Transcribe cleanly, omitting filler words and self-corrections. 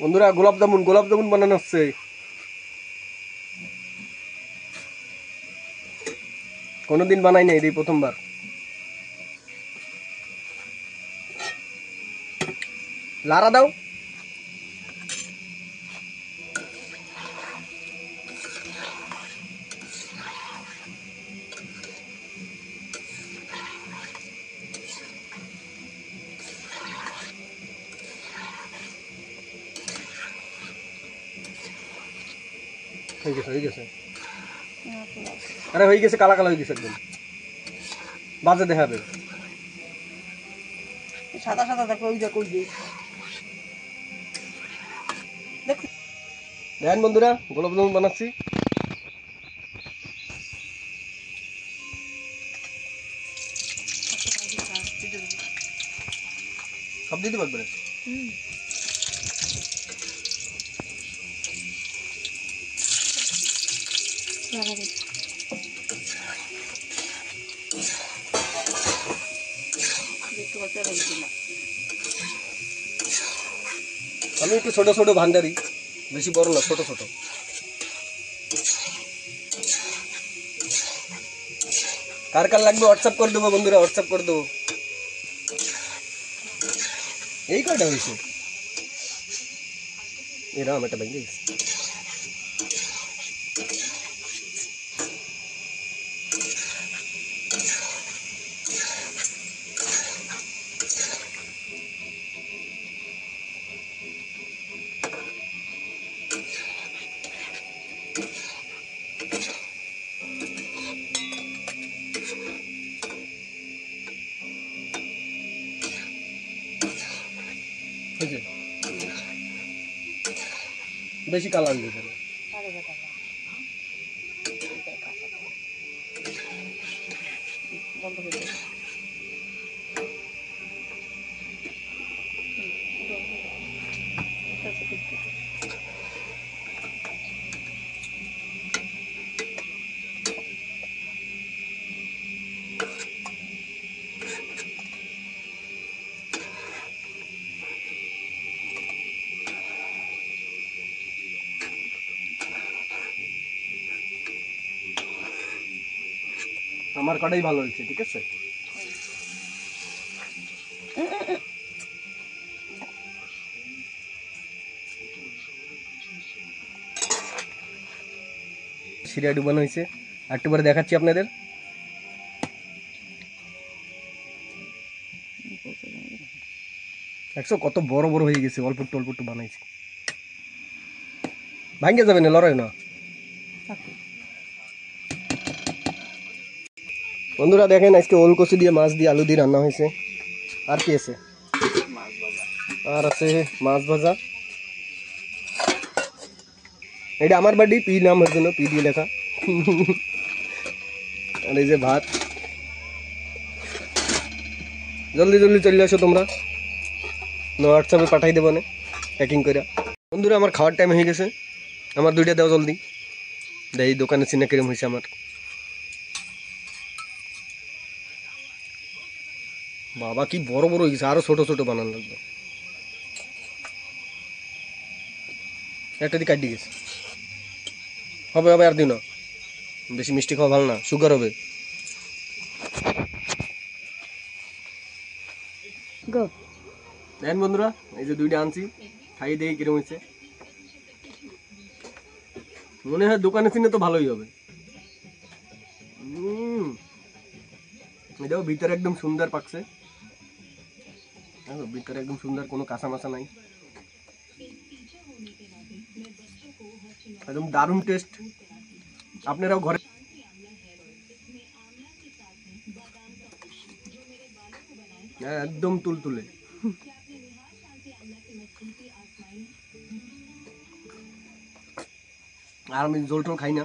বন্ধুরা গোলাপ জামুন বানানো হচ্ছে। কোনোদিন বানাই নাই, এই প্রথমবার। লাড়া দাও। হয়ে গেছে। আরে হয়ে গেছে, কালা কালা হয়ে গেছে একদম। বাজে দেখাবে। সাদা সাদা দেখো, ওই দেখো, ওই যে দেখেন বন্ধুরা, গোলাপ জামুন বানাচ্ছি। সব দিতে পারবে। আমি একটু ছোট ছোট ভান্ডারি, বেশি বড় না, ছোট ছোট। কার কার লাগবে হোয়াটসঅ্যাপ করে দেবো বন্ধুরা, হোয়াটসঅ্যাপ করে দেবো। এই কয়টা হয়েছে? এরকম একটা ভেঙে গেছে। বেশি কালার দিতে হবে। আমার কটাই ভালো হয়েছে, ঠিক আছে। সিরিয়া ডুবানো হয়েছে, আর একটু পরে দেখাচ্ছি আপনাদের। দেখছো কত বড় বড় হয়ে গেছে, অল্প একটু বানাইছি। ভাঙ্গে যাবে না, লড়াই না। বন্ধুরা দেখেন, আজকে ওলকচি দিয়ে মাছ দিয়ে আলু দিয়ে রান্না হয়েছে। আর কি আছে? আর আছে মাছ ভাজা। এটা আমার বাড়ি, পি নাম হয়েছে না, পি দিয়ে লেখা। আর এই যে ভাত। জলদি জলদি চলে আসো তোমরা, হোয়াটসঅ্যাপে পাঠাই দেবো না প্যাকিং করে। বন্ধুরা আমার খাওয়ার টাইম হয়ে গেছে, আমার দুইটা দাও জলদি। এই দোকানে চিনা কিরম হয়েছে আমার। বাবা কি বড় বড় হয়ে গেছে, আরো ছোট ছোট বানানো লাগবে। একটা দিকে কাটি গেছে। হবে হবে, আর দিন বেশি মিষ্টি খাওয়া ভালো না, সুগার হবে। দেখেন বন্ধুরা, এই যে দুইটা আনছি, খাইয়ে দেখি কিরম হয়েছে। মনে হয় দোকানে চিনে তো ভালোই হবে। এটাও ভিতরে একদম সুন্দর পাকছে, ভিতরে একদম সুন্দর, কোনো কাঁচা মাচা নাই, একদম দারুণ টেস্ট। আপনারাও ঘরে একদম তুলতুলে। আর আমি জল টল খাই না।